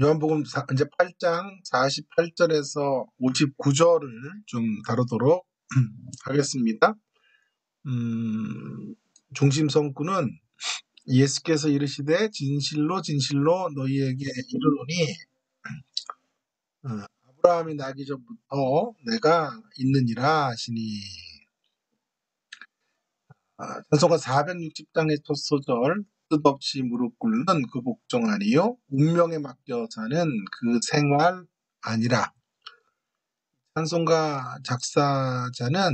요한복음 이제 8장 48절에서 59절을 좀 다루도록 하겠습니다. 중심 성구는 예수께서 이르시되 진실로 진실로 너희에게 이르노니 아브라함이 나기 전부터 내가 있느니라 하시니. 찬송가 460장의 첫 소절, 뜻없이 무릎 꿇는 그 복종 아니요 운명에 맡겨 사는 그 생활 아니라. 찬송가 작사자는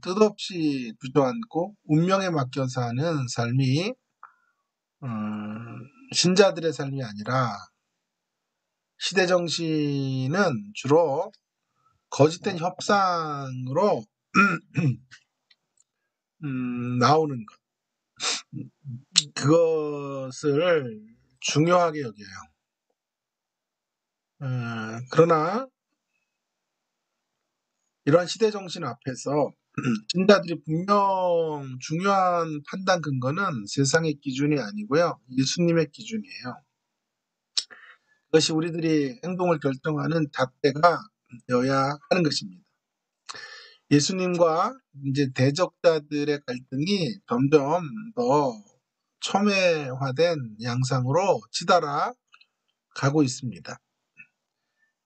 뜻없이 주저앉고 운명에 맡겨 사는 삶이 신자들의 삶이 아니라, 시대정신은 주로 거짓된 협상으로 나오는 것, 그것을 중요하게 여겨요. 그러나 이러한 시대정신 앞에서 신자들이 분명 중요한 판단 근거는 세상의 기준이 아니고요, 예수님의 기준이에요. 그것이 우리들이 행동을 결정하는 잣대가 되어야 하는 것입니다. 예수님과 이제 대적자들의 갈등이 점점 더 첨예화된 양상으로 치달아 가고 있습니다.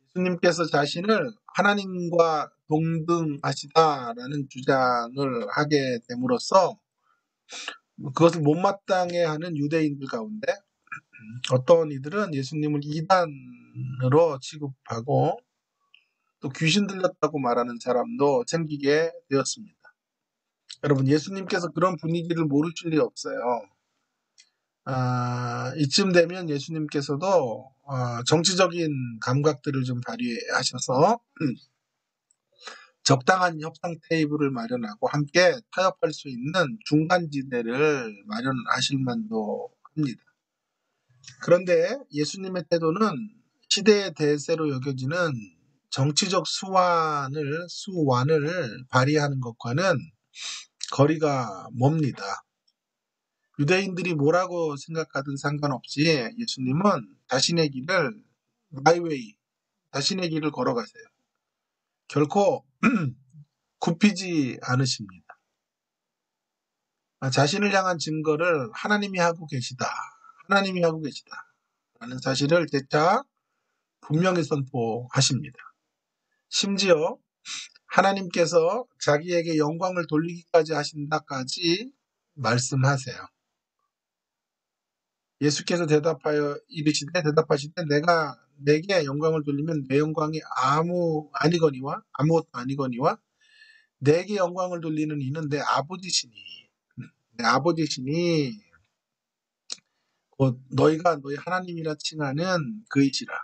예수님께서 자신을 하나님과 동등하시다라는 주장을 하게 됨으로써 그것을 못마땅해 하는 유대인들 가운데 어떤 이들은 예수님을 이단으로 취급하고 또 귀신 들렸다고 말하는 사람도 생기게 되었습니다. 여러분, 예수님께서 그런 분위기를 모르실 리 없어요. 이쯤 되면 예수님께서도 정치적인 감각들을 좀 발휘하셔서 적당한 협상 테이블을 마련하고 함께 타협할 수 있는 중간지대를 마련하실 만도 합니다. 그런데 예수님의 태도는 시대의 대세로 여겨지는 정치적 수완을 발휘하는 것과는 거리가 멉니다. 유대인들이 뭐라고 생각하든 상관없이 예수님은 자신의 길을 my way, 자신의 길을 걸어가세요. 결코 굽히지 않으십니다. 자신을 향한 증거를 하나님이 하고 계시다 라는 사실을 재차 분명히 선포하십니다. 심지어 하나님께서 자기에게 영광을 돌리기까지 하신다까지 말씀하세요. 예수께서 대답하시되 내가 내게 영광을 돌리면 내 영광이 아무것도 아니거니와 내게 영광을 돌리는 이는 내 아버지시니 곧 너희가 너희 하나님이라 칭하는 그이시라.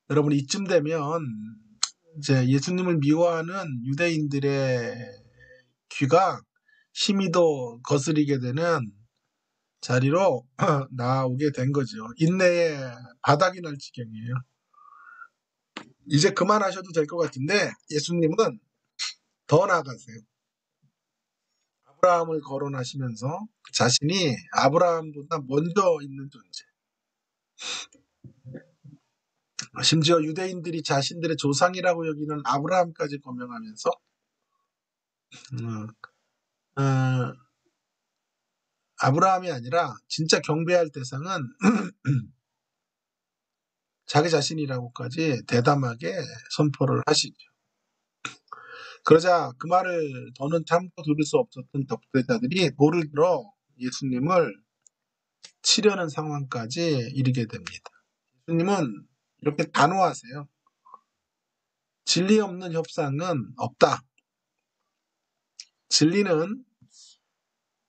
여러분, 이쯤 되면 이제 예수님을 미워하는 유대인들의 귀가 힘이도 거스리게 되는 자리로 나오게 된 거죠. 인내의 바닥이 날 지경이에요. 이제 그만하셔도 될 것 같은데 예수님은 더 나아가세요. 아브라함을 거론하시면서 자신이 아브라함보다 먼저 있는 존재, 심지어 유대인들이 자신들의 조상이라고 여기는 아브라함까지 거명하면서 아브라함이 아니라 진짜 경배할 대상은 자기 자신이라고까지 대담하게 선포를 하시죠. 그러자 그 말을 더는 참고 들을 수 없었던 독재자들이 돌을 들어 예수님을 치려는 상황까지 이르게 됩니다. 예수님은 이렇게 단호하세요. 진리 없는 협상은 없다. 진리는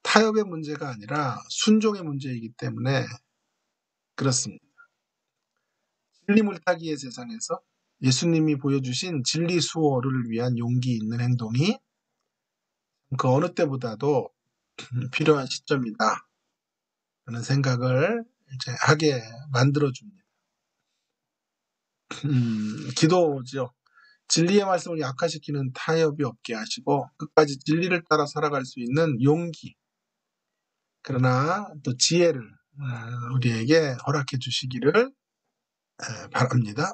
타협의 문제가 아니라 순종의 문제이기 때문에 그렇습니다. 진리 물타기의 세상에서 예수님이 보여주신 진리 수호를 위한 용기 있는 행동이 그 어느 때보다도 필요한 시점이다 라는 생각을 이제 하게 만들어줍니다. 기도죠. 진리의 말씀을 약화시키는 타협이 없게 하시고 끝까지 진리를 따라 살아갈 수 있는 용기, 그러나 또 지혜를 우리에게 허락해 주시기를 바랍니다.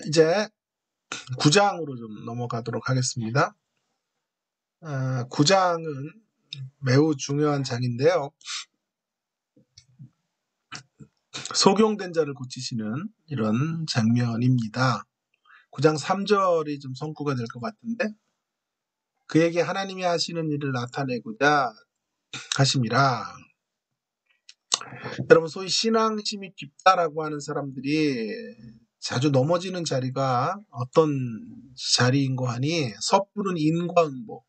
이제 9장으로 좀 넘어가도록 하겠습니다. 9장은 매우 중요한 장인데요. 소경된 자를 고치시는 이런 장면입니다. 9장 3절이 좀 성구가 될 것 같은데, 그에게 하나님이 하시는 일을 나타내고자 하심이라. 여러분, 소위 신앙심이 깊다라고 하는 사람들이 자주 넘어지는 자리가 어떤 자리인고 하니, 섣부른 인과응보,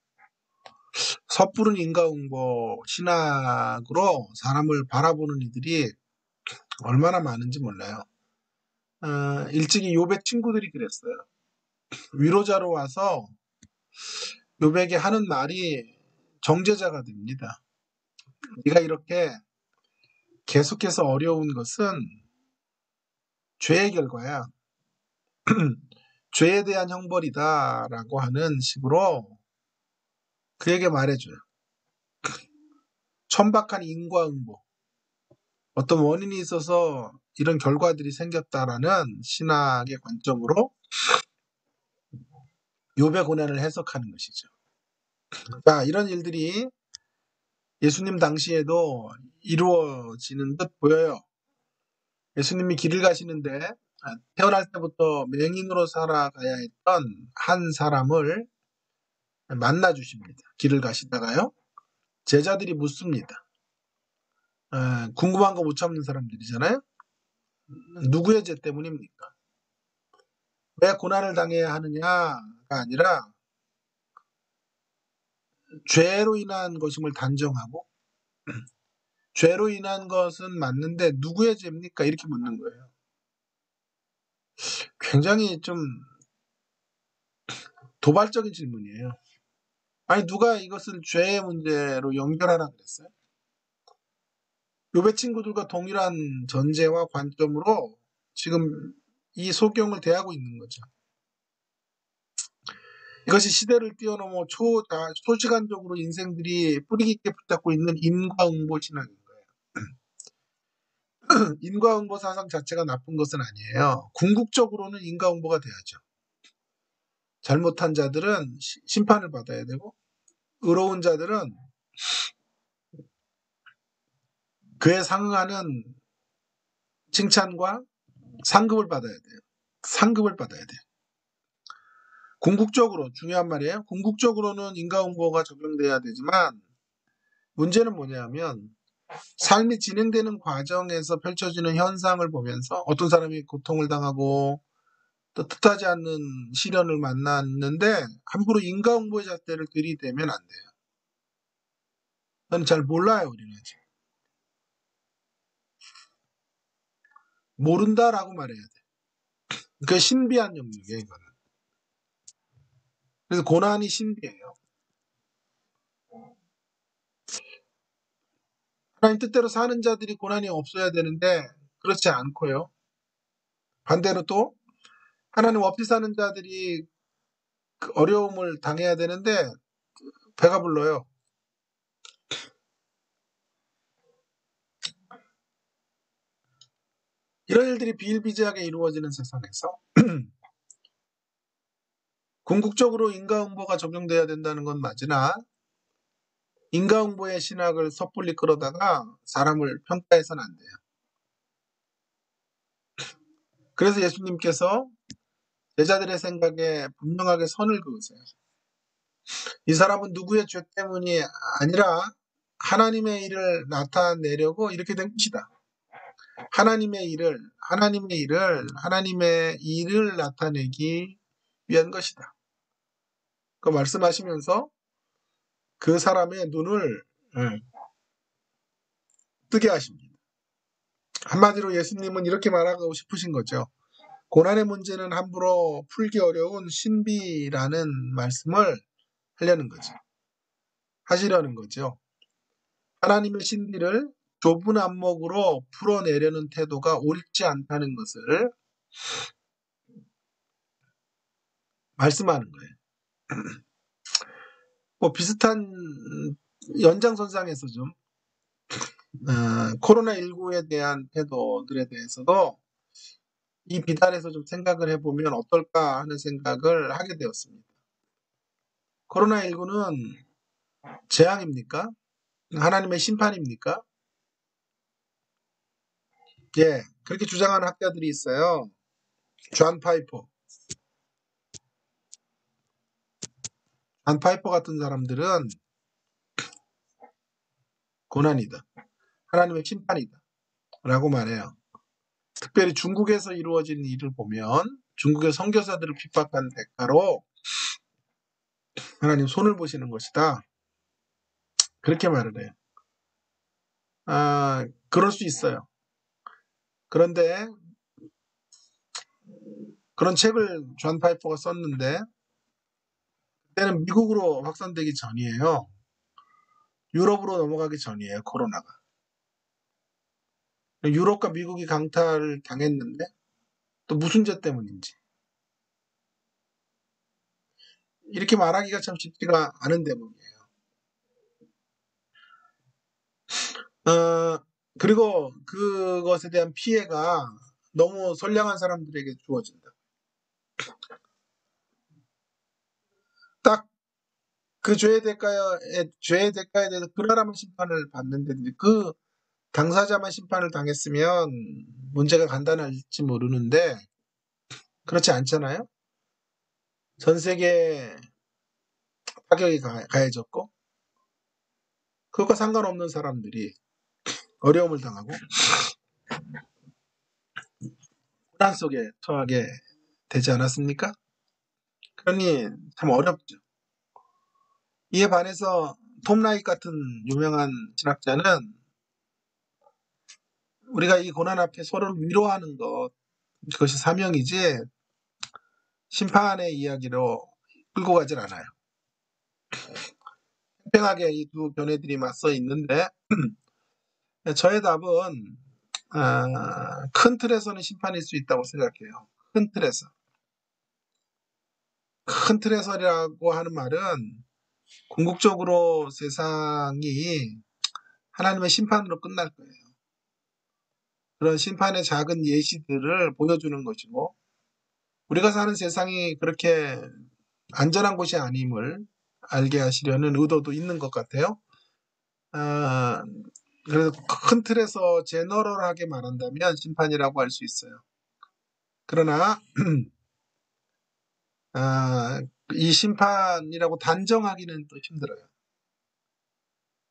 신학으로 사람을 바라보는 이들이 얼마나 많은지 몰라요. 일찍이 욥의 친구들이 그랬어요. 위로자로 와서 욥에게 하는 말이 정죄자가 됩니다. 네가 이렇게 계속해서 어려운 것은 죄의 결과야. 죄에 대한 형벌이다라고 하는 식으로 그에게 말해줘요. 천박한 인과응보, 어떤 원인이 있어서 이런 결과들이 생겼다라는 신학의 관점으로 욥의 고난을 해석하는 것이죠. 자, 이런 일들이 예수님 당시에도 이루어지는 듯 보여요. 예수님이 길을 가시는데 태어날 때부터 맹인으로 살아가야 했던 한 사람을 만나 주십니다. 길을 가시다가요. 제자들이 묻습니다. 궁금한 거 못 참는 사람들이잖아요. 누구의 죄 때문입니까? 왜 고난을 당해야 하느냐가 아니라 죄로 인한 것임을 단정하고, 죄로 인한 것은 맞는데 누구의 죄입니까? 이렇게 묻는 거예요. 굉장히 좀 도발적인 질문이에요. 아니, 누가 이것을 죄의 문제로 연결하라 그랬어요? 욥의 친구들과 동일한 전제와 관점으로 지금 이 소경을 대하고 있는 거죠. 이것이 시대를 뛰어넘어 초시간적으로 인생들이 뿌리 깊게 붙잡고 있는 인과응보 신학인 거예요. 인과응보 사상 자체가 나쁜 것은 아니에요. 궁극적으로는 인과응보가 돼야죠. 잘못한 자들은 심판을 받아야 되고, 의로운 자들은 그에 상응하는 칭찬과 상급을 받아야 돼요. 상급을 받아야 돼요. 궁극적으로, 중요한 말이에요. 궁극적으로는 인과응보가 적용돼야 되지만, 문제는 뭐냐면 삶이 진행되는 과정에서 펼쳐지는 현상을 보면서 어떤 사람이 고통을 당하고 또 뜻하지 않는 시련을 만났는데 함부로 인과응보의 잣대를 들이대면 안 돼요. 저는 잘 몰라요, 우리는 아직. 모른다라고 말해야 돼. 그게 신비한 영역이에요, 이거는. 그래서 고난이 신비해요. 하나님 뜻대로 사는 자들이 고난이 없어야 되는데 그렇지 않고요. 반대로 또 하나님 없이 사는 자들이 그 어려움을 당해야 되는데 배가 불러요. 이런 일들이 비일비재하게 이루어지는 세상에서 궁극적으로 인과응보가 적용돼야 된다는 건 맞으나 인과응보의 신학을 섣불리 끌어다가 사람을 평가해서는 안 돼요. 그래서 예수님께서 제자들의 생각에 분명하게 선을 그으세요. 이 사람은 누구의 죄 때문이 아니라 하나님의 일을 나타내려고 이렇게 된 것이다. 하나님의 일을 나타내기 위한 것이다. 그 말씀하시면서 그 사람의 눈을 뜨게 하십니다. 한마디로 예수님은 이렇게 말하고 싶으신 거죠. 고난의 문제는 함부로 풀기 어려운 신비라는 말씀을 하시려는 거죠. 하나님의 신비를 좁은 안목으로 풀어내려는 태도가 옳지 않다는 것을 말씀하는 거예요. 뭐 비슷한 연장선상에서 좀 코로나19에 대한 태도들에 대해서도 이 비단에서 좀 생각을 해보면 어떨까 하는 생각을 하게 되었습니다. 코로나19는 재앙입니까? 하나님의 심판입니까? 예, 그렇게 주장하는 학자들이 있어요. 존 파이퍼. 존 파이퍼 같은 사람들은 고난이다. 하나님의 심판이다. 라고 말해요. 특별히 중국에서 이루어진 일을 보면 중국의 선교사들을 핍박한 대가로 하나님 손을 보시는 것이다. 그렇게 말을 해요. 그럴 수 있어요. 그런데 그런 책을 존 파이퍼가 썼는데 그때는 미국으로 확산되기 전이에요. 유럽으로 넘어가기 전이에요. 코로나가. 유럽과 미국이 강타를 당했는데 또 무슨 죄 때문인지 이렇게 말하기가 참 쉽지가 않은 대목이에요. 그리고 그것에 대한 피해가 너무 선량한 사람들에게 주어진다. 딱 그 죄의 대가에 대해서 그 나라만 심판을 받는데 그 당사자만 심판을 당했으면 문제가 간단할지 모르는데 그렇지 않잖아요. 전 세계에 타격이 가해졌고 그것과 상관없는 사람들이 어려움을 당하고 고난 속에 처하게 되지 않았습니까? 그러니 참 어렵죠. 이에 반해서 톰 라이트 같은 유명한 신학자는 우리가 이 고난 앞에 서로를 위로하는 것 그것이 사명이지 심판의 이야기로 끌고 가질 않아요. 팽팽하게 이 두 견해들이 맞서 있는데 저의 답은 큰 틀에서는 심판일 수 있다고 생각해요. 큰 틀에서. 큰 틀에서라고 하는 말은 궁극적으로 세상이 하나님의 심판으로 끝날 거예요. 그런 심판의 작은 예시들을 보여주는 것이고 우리가 사는 세상이 그렇게 안전한 곳이 아님을 알게 하시려는 의도도 있는 것 같아요. 아, 그래서 큰 틀에서 제너럴하게 말한다면 심판이라고 할 수 있어요. 그러나 이 심판이라고 단정하기는 또 힘들어요.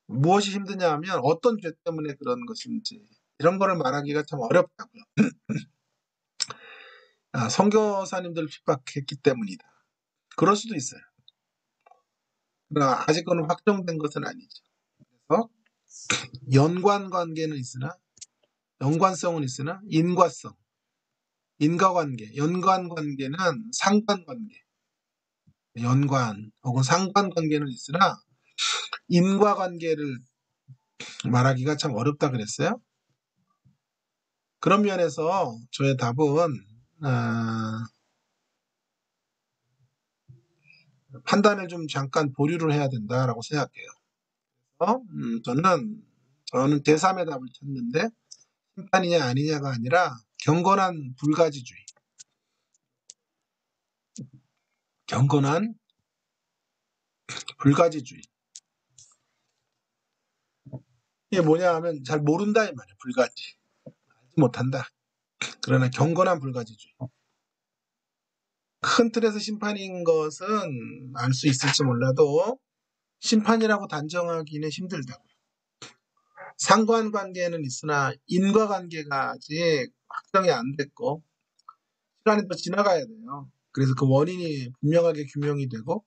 무엇이 힘드냐 하면 어떤 죄 때문에 그런 것인지 이런 거를 말하기가 참 어렵다고요. 선교사님들을 핍박했기 때문이다. 그럴 수도 있어요. 그러나 아직은 확정된 것은 아니죠. 그래서 연관성은 있으나 인과관계, 연관관계는 상관관계, 연관 혹은 상관관계는 있으나 인과관계를 말하기가 참 어렵다 그랬어요. 그런 면에서 저의 답은 판단을 좀 잠깐 보류를 해야 된다라고 생각해요. 저는 제3의 답을 찾는데 심판이냐 아니냐가 아니라 경건한 불가지주의. 경건한 불가지주의. 이게 뭐냐 하면 잘 모른다 이 말이에요. 불가지. 알지 못한다. 그러나 경건한 불가지주의. 큰 틀에서 심판인 것은 알 수 있을지 몰라도 심판이라고 단정하기는 힘들다고요. 상관관계는 있으나 인과관계가 아직 확정이 안 됐고 시간이 더 지나가야 돼요. 그래서 그 원인이 분명하게 규명이 되고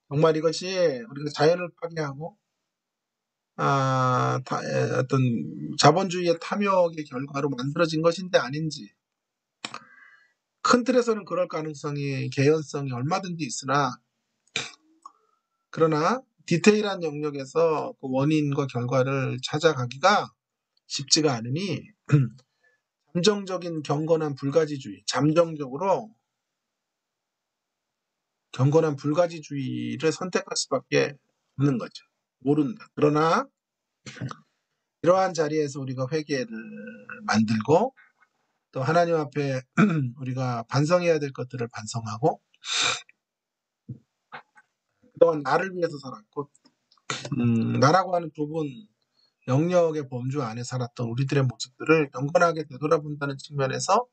정말 이것이 우리가 자연을 파괴하고 어떤 자본주의의 탐욕의 결과로 만들어진 것인지 아닌지 큰 틀에서는 그럴 가능성이 개연성이 얼마든지 있으나 그러나 디테일한 영역에서 그 원인과 결과를 찾아가기가 쉽지가 않으니 잠정적으로 경건한 불가지주의를 선택할 수밖에 없는 거죠. 모른다. 그러나 이러한 자리에서 우리가 회개를 만들고 또 하나님 앞에 우리가 반성해야 될 것들을 반성하고 그동안 나를 위해서 살았고 나라고 하는 좁은 영역의 범주 안에 살았던 우리들의 모습들을 경건하게 되돌아본다는 측면에서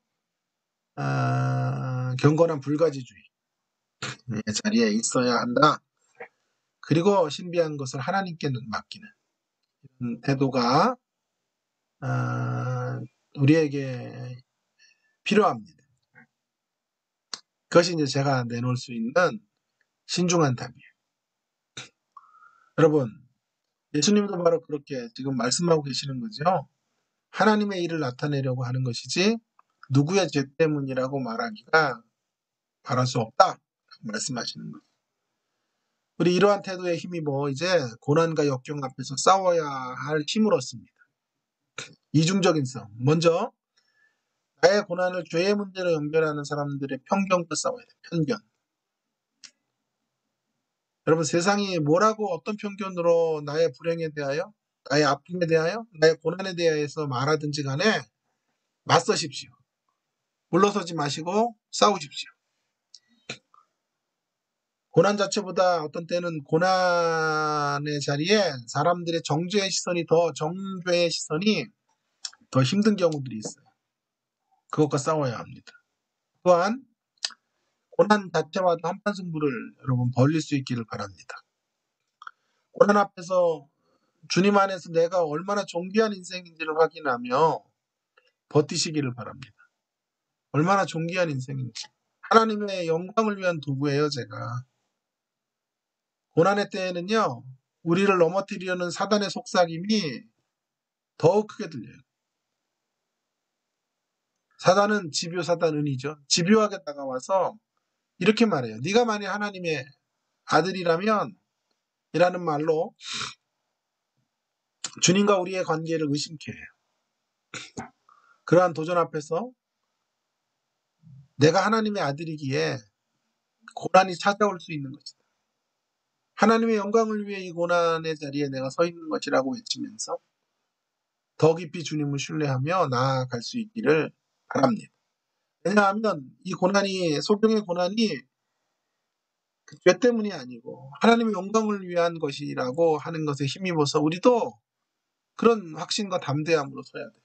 경건한 불가지주의 자리에 있어야 한다. 그리고 신비한 것을 하나님께 맡기는 태도가 우리에게 필요합니다. 그것이 이제 제가 내놓을 수 있는 신중한 답이에요. 여러분, 예수님도 바로 그렇게 지금 말씀하고 계시는 거죠. 하나님의 일을 나타내려고 하는 것이지 누구의 죄 때문이라고 말할 수 없다 말씀하시는 거죠. 우리 이러한 태도에 힘입어 이제 고난과 역경 앞에서 싸워야 할 힘을 얻습니다. 이중적인 싸움. 먼저 나의 고난을 죄의 문제로 연결하는 사람들의 편견과 싸워야 돼요. 편견. 여러분 세상이 뭐라고 어떤 편견으로 나의 불행에 대하여 나의 아픔에 대하여 나의 고난에 대해서 말하든지 간에 맞서십시오. 물러서지 마시고 싸우십시오. 고난 자체보다 어떤 때는 고난의 자리에 사람들의 정죄의 시선이 더 힘든 경우들이 있어요. 그것과 싸워야 합니다. 또한 고난 자체와도 한판 승부를 여러분 벌릴 수 있기를 바랍니다. 고난 앞에서 주님 안에서 내가 얼마나 존귀한 인생인지를 확인하며 버티시기를 바랍니다. 얼마나 존귀한 인생인지. 하나님의 영광을 위한 도구예요, 제가. 고난의 때에는요, 우리를 넘어뜨리려는 사단의 속삭임이 더욱 크게 들려요. 사단은 집요, 사단은이죠. 집요하게 다가와서 이렇게 말해요. 네가 만약 하나님의 아들이라면 이라는 말로 주님과 우리의 관계를 의심케 해요. 그러한 도전 앞에서 내가 하나님의 아들이기에 고난이 찾아올 수 있는 것이다. 하나님의 영광을 위해 이 고난의 자리에 내가 서 있는 것이라고 외치면서 더 깊이 주님을 신뢰하며 나아갈 수 있기를 바랍니다. 왜냐하면 이 고난이 소경의 고난이 그 죄 때문이 아니고 하나님의 영광을 위한 것이라고 하는 것에 힘입어서 우리도 그런 확신과 담대함으로 서야 돼요.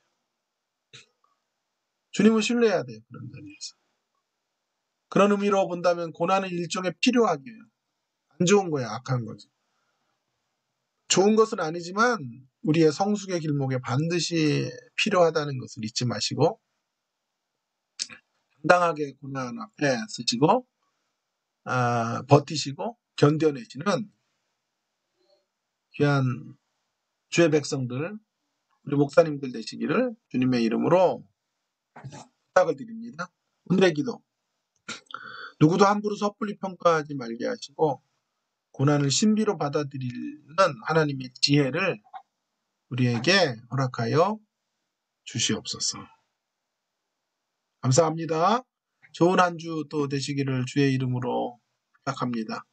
주님을 신뢰해야 돼요. 그런 자리에서. 그런 의미로 본다면 고난은 일종의 필요하기예요. 안 좋은 거야. 악한 거지. 좋은 것은 아니지만 우리의 성숙의 길목에 반드시 필요하다는 것을 잊지 마시고 당당하게 고난 앞에 서시고 버티시고 견뎌내시는 귀한 주의 백성들, 우리 목사님들 되시기를 주님의 이름으로 부탁을 드립니다. 오늘의 기도. 누구도 함부로 섣불리 평가하지 말게 하시고 고난을 신비로 받아들이는 하나님의 지혜를 우리에게 허락하여 주시옵소서. 감사합니다. 좋은 한 주 또 되시기를 주의 이름으로 부탁합니다.